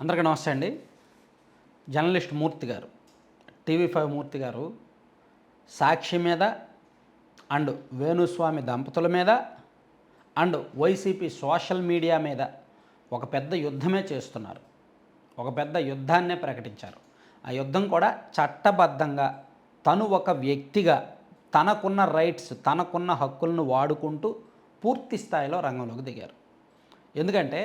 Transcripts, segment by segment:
అందరికీ నమస్తే అండి. జర్నలిస్ట్ మూర్తి గారు, టీవీ5 మూర్తి గారు సాక్షి మీద అండ్ వేణుస్వామి దంపతుల మీద అండ్ వైసీపీ సోషల్ మీడియా మీద ఒక పెద్ద యుద్ధమే చేస్తున్నారు. ఒక పెద్ద యుద్ధాన్నే ప్రకటించారు. ఆ యుద్ధం కూడా చట్టబద్ధంగా తను ఒక వ్యక్తిగా తనకున్న రైట్స్, తనకున్న హక్కులను వాడుకుంటూ పూర్తి స్థాయిలో రంగంలోకి దిగారు. ఎందుకంటే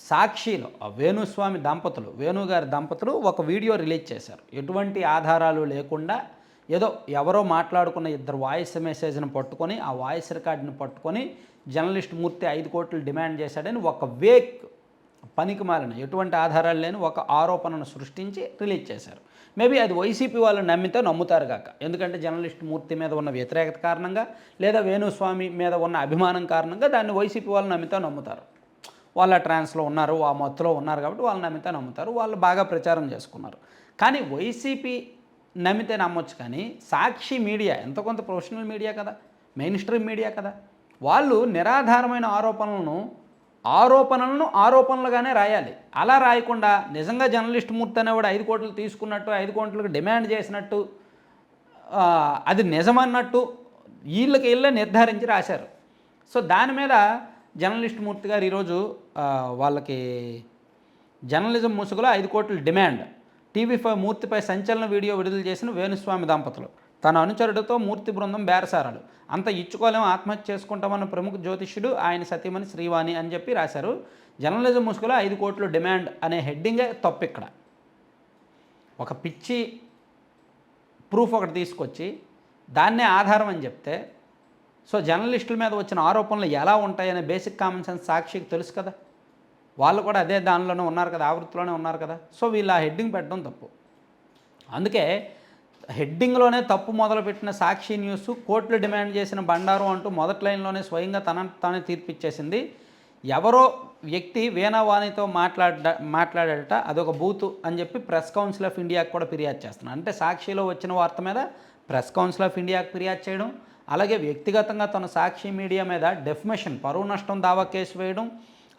సాక్షిలో వేణుస్వామి దంపతులు, వేణుగారి దంపతులు ఒక వీడియో రిలీజ్ చేశారు. ఎటువంటి ఆధారాలు లేకుండా ఏదో ఎవరో మాట్లాడుకున్న ఇద్దరు వాయిస్ మెసేజ్ని పట్టుకొని, ఆ వాయిస్ రికార్డుని పట్టుకొని జర్నలిస్ట్ మూర్తి 5 కోట్లు డిమాండ్ చేశాడని ఒక వేక్ పనికిమాలిన ఎటువంటి ఆధారాలు లేని ఒక ఆరోపణను సృష్టించి రిలీజ్ చేశారు. మేబీ అది వైసీపీ వాళ్ళు నమ్మితే నమ్ముతారు కాక, ఎందుకంటే జర్నలిస్ట్ మూర్తి మీద ఉన్న వ్యతిరేకత కారణంగా లేదా వేణుస్వామి మీద ఉన్న అభిమానం కారణంగా దాన్ని వైసీపీ వాళ్ళు నమ్మితే నమ్ముతారు. వాళ్ళ ట్రాన్స్లో ఉన్నారు, ఆ మత్తులో ఉన్నారు కాబట్టి వాళ్ళు నమ్మితే నమ్ముతారు. వాళ్ళు బాగా ప్రచారం చేసుకున్నారు. కానీ వైసీపీ నమ్మితే నమ్మొచ్చు, కానీ సాక్షి మీడియా ఎంతో కొంత ప్రొఫెషనల్ మీడియా కదా, మెయిన్ స్ట్రీమ్ మీడియా కదా, వాళ్ళు నిరాధారమైన ఆరోపణలుగానే రాయాలి. అలా రాయకుండా నిజంగా జర్నలిస్ట్ మూర్తి అనేవాడు 5 కోట్లు తీసుకున్నట్టు, 5 కోట్లకు డిమాండ్ చేసినట్టు, అది నిజమన్నట్టు వీళ్ళే నిర్ధారించి రాశారు. సో దాని మీద జర్నలిస్ట్ మూర్తి గారు ఈరోజు వాళ్ళకి జర్నలిజం ముసుగులో 5 కోట్ల డిమాండ్. టీవీ5 మూర్తిపై సంచలన వీడియో విడుదల చేసిన వేణుస్వామి దంపతులు, తన అనుచరుడితో మూర్తి బృందం బేరసారాలు, అంత ఇచ్చుకోలేం ఆత్మహత్య చేసుకుంటామన్న ప్రముఖ జ్యోతిష్యుడు ఆయన సతీమణి శ్రీవాణి అని చెప్పి రాశారు. జర్నలిజం ముసుగులో 5 కోట్లు డిమాండ్ అనే హెడ్డింగే తప్పు. ఇక్కడ ఒక పిచ్చి ప్రూఫ్ ఒకటి తీసుకొచ్చి దాన్నే ఆధారం అని చెప్తే, సో జర్నలిస్టుల మీద వచ్చిన ఆరోపణలు ఎలా ఉంటాయనే బేసిక్ కామన్ సెన్స్ సాక్షికి తెలుసు కదా, వాళ్ళు కూడా అదే దానిలోనే ఉన్నారు కదా, ఆవృత్తిలోనే ఉన్నారు కదా. సో వీళ్ళు ఆ హెడ్డింగ్ పెట్టడం తప్పు. అందుకే హెడ్డింగ్లోనే తప్పు మొదలుపెట్టిన సాక్షి న్యూస్ కోట్లు డిమాండ్ చేసిన బండారం అంటూ మొదటి లైన్లోనే స్వయంగా తానే తీర్పిచ్చేసింది. ఎవరో వ్యక్తి వీణావాణితో మాట్లాడాడట, అదొక బూతు అని చెప్పి ప్రెస్ కౌన్సిల్ ఆఫ్ ఇండియాకి కూడా ఫిర్యాదు చేస్తున్నాను. అంటే సాక్షిలో వచ్చిన వార్త మీద ప్రెస్ కౌన్సిల్ ఆఫ్ ఇండియాకి ఫిర్యాదు చేయడం, అలాగే వ్యక్తిగతంగా తన సాక్షి మీడియా మీద డెఫమేషన్, పరువు నష్టం దావా కేసు వేయడం,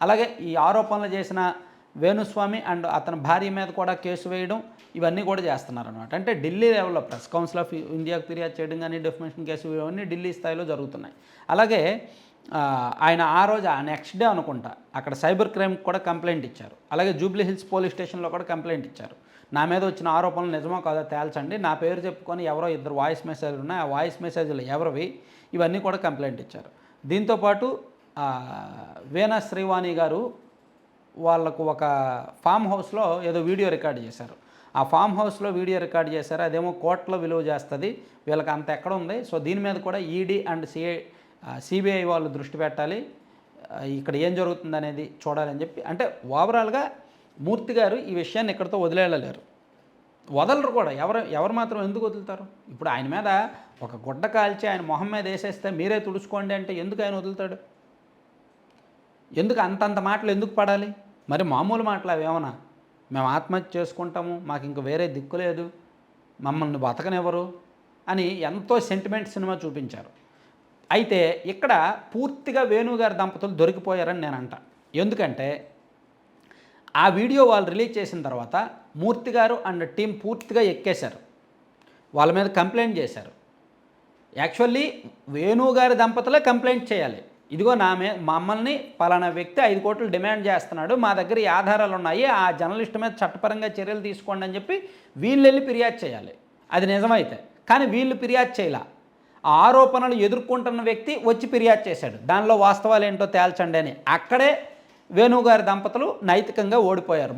అలాగే ఈ ఆరోపణలు చేసిన వేణుస్వామి అండ్ అతని భార్య మీద కూడా కేసు వేయడం, ఇవన్నీ కూడా చేస్తున్నారన్నమాట. అంటే ఢిల్లీ లెవెల్లో ప్రెస్ కౌన్సిల్ ఆఫ్ ఇండియాకు ఫిర్యాదు చేయడం కానీ, డెఫమేషన్ కేసు ఇవన్నీ ఢిల్లీ స్థాయిలో జరుగుతున్నాయి. అలాగే ఆయన ఆ రోజు నెక్స్ట్ డే అనుకుంటా అక్కడ సైబర్ క్రైమ్కి కూడా కంప్లైంట్ ఇచ్చారు. అలాగే జూబ్లీ హిల్స్ పోలీస్ స్టేషన్లో కూడా కంప్లైంట్ ఇచ్చారు. నా మీద వచ్చిన ఆరోపణలు నిజమో కాదో తేల్చండి, నా పేరు చెప్పుకొని ఎవరో 2 వాయిస్ మెసేజ్లు ఉన్నాయి, ఆ వాయిస్ మెసేజ్లు ఎవరివి, ఇవన్నీ కూడా కంప్లైంట్ ఇచ్చారు. దీంతోపాటు వీణా శ్రీవాణి గారు వాళ్ళకు ఒక ఫామ్ హౌస్లో ఏదో వీడియో రికార్డ్ చేశారు. ఆ ఫామ్ హౌస్లో వీడియో రికార్డ్ చేశారు, అదేమో కోట్ల విలువ చేస్తుంది, వీళ్ళకి అంత ఎక్కడ ఉంది. సో దీని మీద కూడా ఈడీ అండ్ సిబిఐ వాళ్ళు దృష్టి పెట్టాలి, ఇక్కడ ఏం జరుగుతుంది అనేది చూడాలని చెప్పి, అంటే ఓవరాల్గా మూర్తి గారు ఈ విషయాన్ని ఇక్కడితో వదిలేయలేరు, వదలరు కూడా. ఎవరు మాత్రం ఎందుకు వదులుతారు? ఇప్పుడు ఆయన మీద ఒక గుడ్డ కాల్చి ఆయన మొహం మీద వేసేస్తే మీరే తుడుచుకోండి అంటే ఎందుకు ఆయన వదులుతాడు? ఎందుకు అంతంత మాటలు ఎందుకు పడాలి? మరి మామూలు మాటలు అవేమన్నా, మేము ఆత్మహత్య చేసుకుంటాము, మాకు ఇంక వేరే దిక్కు లేదు, మమ్మల్ని బతకనివ్వరు అని ఎంతో సెంటిమెంట్ సినిమా చూపించారు. అయితే ఇక్కడ పూర్తిగా వేణుగారి దంపతులు దొరికిపోయారని నేను అంట. ఎందుకంటే ఆ వీడియో వాళ్ళు రిలీజ్ చేసిన తర్వాత మూర్తి గారు అండ్ టీం పూర్తిగా ఎక్కేశారు, వాళ్ళ మీద కంప్లైంట్ చేశారు. యాక్చువల్లీ వేణుగారి దంపతులే కంప్లైంట్ చేయాలి, ఇదిగో మమ్మల్ని పలానా వ్యక్తి 5 కోట్లు డిమాండ్ చేస్తున్నాడు, మా దగ్గర ఈ ఆధారాలు ఉన్నాయి, ఆ జర్నలిస్ట్ మీద చట్టపరంగా చర్యలు తీసుకోండి అని చెప్పి వీళ్ళు వెళ్ళి ఫిర్యాదు చేయాలి, అది నిజమైతే. కానీ వీళ్ళు ఫిర్యాదు చేయాల, ఆ ఆరోపణలు ఎదుర్కొంటున్న వ్యక్తి వచ్చి ఫిర్యాదు చేశాడు, దానిలో వాస్తవాలు ఏంటో తేల్చండి అని. అక్కడే వేణుగారి దంపతులు నైతికంగా ఓడిపోయారు,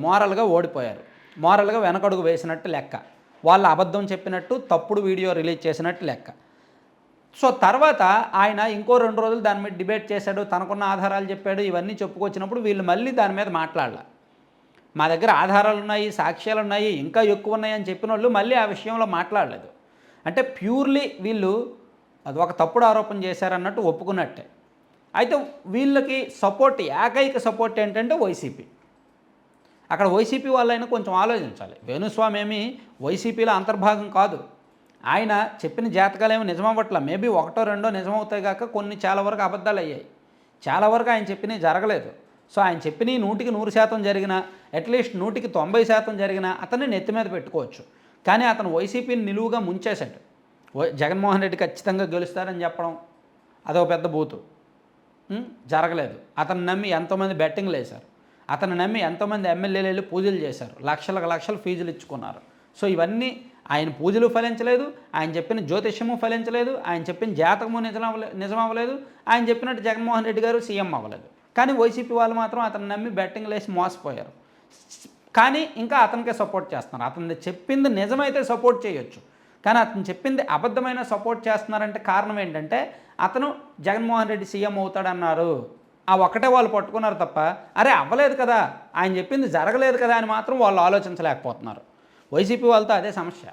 మోరల్గా వెనకడుగు వేసినట్టు లెక్క, వాళ్ళు అబద్ధం చెప్పినట్టు, తప్పుడు వీడియో రిలీజ్ చేసినట్టు లెక్క. సో తర్వాత ఆయన ఇంకో 2 రోజులు దాని మీద డిబేట్ చేశాడు, తనకున్న ఆధారాలు చెప్పాడు, ఇవన్నీ చెప్పుకొచ్చినప్పుడు వీళ్ళు మళ్ళీ దాని మీద మాట్లాడాల. మా దగ్గర ఆధారాలు ఉన్నాయి, సాక్ష్యాలు ఉన్నాయి, ఇంకా ఎక్కువ ఉన్నాయి అని చెప్పిన వాళ్ళు మళ్ళీ ఆ విషయంలో మాట్లాడలేదు. అంటే ప్యూర్లీ వీళ్ళు అది ఒక తప్పుడు ఆరోపణ చేశారన్నట్టు ఒప్పుకున్నట్టే. అయితే వీళ్ళకి ఏకైక సపోర్ట్ ఏంటంటే వైసీపీ. అక్కడ వైసీపీ వాళ్ళైనా కొంచెం ఆలోచించాలి. వేణుస్వామి ఏమి వైసీపీలో అంతర్భాగం కాదు, ఆయన చెప్పిన జాతకాలు ఏమో నిజమవ్వట్ల, మేబీ 1, 2 నిజమవుతాయి కాక కొన్ని చాలా వరకు అబద్ధాలు అయ్యాయి, చాలా వరకు ఆయన చెప్పినవి జరగలేదు. సో ఆయన చెప్పిన 100% జరిగినా అట్లీస్ట్ 90% జరిగినా అతన్ని నెత్తి మీద పెట్టుకోవచ్చు. కానీ అతను వైసీపీని నిలువుగా ముంచేశాడు. జగన్మోహన్ రెడ్డి ఖచ్చితంగా గెలుస్తారని చెప్పడం అదొక పెద్ద బూతు. జరగలేదు. అతను నమ్మి ఎంతోమంది బెట్టింగ్లు వేశారు. అతను నమ్మి ఎంతోమంది ఎమ్మెల్యేలు వెళ్ళి పూజలు చేశారు. లక్షలకు లక్షలు ఫీజులు ఇచ్చుకున్నారు. సో ఇవన్నీ ఆయన పూజలు ఫలించలేదు, ఆయన చెప్పిన జ్యోతిష్యము ఫలించలేదు, ఆయన చెప్పిన జాతకము నిజమవ్వలేదు, ఆయన చెప్పినట్టు జగన్మోహన్ రెడ్డి గారు సీఎం అవ్వలేదు. కానీ వైసీపీ వాళ్ళు మాత్రం అతను నమ్మి బెట్టింగ్లు వేసి మోసపోయారు. కానీ ఇంకా అతనికే సపోర్ట్ చేస్తున్నారు. అతను చెప్పింది నిజమైతే సపోర్ట్ చేయొచ్చు, కానీ అతను చెప్పింది అబద్ధమైన సపోర్ట్ చేస్తున్నారంటే కారణం ఏంటంటే అతను జగన్మోహన్ రెడ్డి సీఎం అవుతాడన్నారు. ఆ ఒక్కటే వాళ్ళు పట్టుకున్నారు తప్ప అరే అవ్వలేదు కదా, ఆయన చెప్పింది జరగలేదు కదా అని మాత్రం వాళ్ళు ఆలోచించలేకపోతున్నారు. వైసీపీ వాళ్ళతో అదే సమస్య.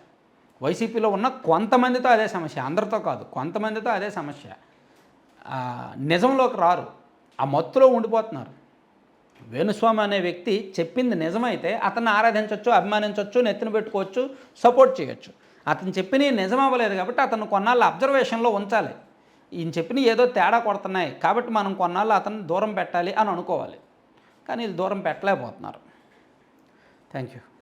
వైసీపీలో ఉన్న కొంతమందితో అదే సమస్య, అందరితో కాదు, కొంతమందితో అదే సమస్య. నిజంలోకి రారు, ఆ మత్తులో ఉండిపోతున్నారు. వేణుస్వామి అనే వ్యక్తి చెప్పింది నిజమైతే అతన్ని ఆరాధించవచ్చు, అభిమానించవచ్చు, నెత్తిన పెట్టుకోవచ్చు, సపోర్ట్ చేయొచ్చు. అతను చెప్పినవి నిజం అవ్వలేదు కాబట్టి అతను కొన్నాళ్ళు అబ్జర్వేషన్లో ఉంచాలి. ఈయన చెప్పిన ఏదో తేడా కొడుతున్నాయి కాబట్టి మనం కొన్నాళ్ళు అతన్ని దూరం పెట్టాలి అని అనుకోవాలి. కానీ ఇది దూరం పెట్టలేకపోతున్నారు. Thank you.